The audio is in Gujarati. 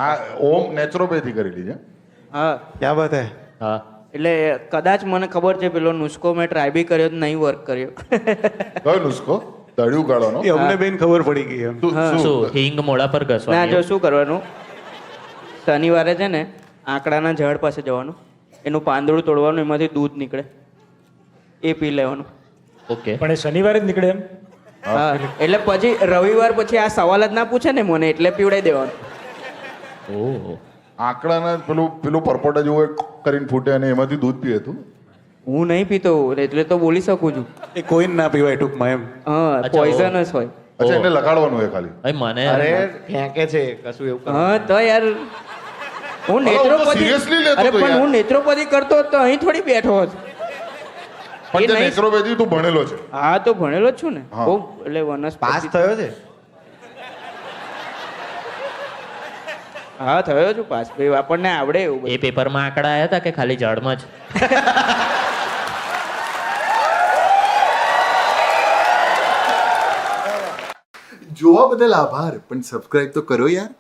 હા ઓમ નેચરોપેથી કરેલી છે. હા ક્યાં બાત હે. હા એટલે કદાચ મને ખબર છે પેલો નુસ્ખો મેં ટ્રાય બી કર્યો તો નહીં વર્ક કર્યો. કયો નુસ્ખો? તળિયું કાઢવાનો? એ અમને બેન ખબર પડી ગઈ એમ. શું હિંગ મોડા પર ના ઘસવાની જો શું કરવાનું, શનિવારે છે ને આંકડાના ઝાડ પાસે જવાનું, એનું પાંદડું તોડવાનું, એમાંથી દૂધ નીકળે, એ પી લેવાનું. ઓકે પણ એ શનિવારે જ નીકળે એમ? હા એટલે પછી રવિવાર પછી આ સવાલ જ ના પૂછે ને મને, એટલે પીવડાવી દેવાનું. ઓહ આંકડાના પેલું પેલું પરપોટા જેવું એક કરીને ફૂટે અને એમાંથી દૂધ પીએ તું. હું નહીં પીતો એટલે તો બોલી શકું છું. એ કોઈ ના પીવાય ટૂંકમાં એમ. હા અચ્છા, પોઈઝનસ હોય. અચ્છા એને લગાડવાનું હોય ખાલી. ભાઈ મને અરે ફેંકે છે કશું એવું કરે. હા તો યાર હું અરે, હું તો નેત્રોપતિ seriously લેતો અરે હતો પણ યાર. હું નેત્રોપતિ કરતો હોત તો અહીં થોડી બેઠો હોત. પણ એ તે નહીં. નેચરોપેથી તું ભણેલો છે. હા તો ભણેલો જ છું ને. હા. બહુ એટલે પાસ વનસ્પતિ. થયો છે. હા થયો છું પાસ. ભાઈ આપણને આવડે એવું બધું. એ પેપરમાં આંકડા આવ્યા હતા કે ખાલી ઝાડમાં જ? જોવા બદલ આભાર, પણ સબસ્ક્રાઇબ તો કરો યાર.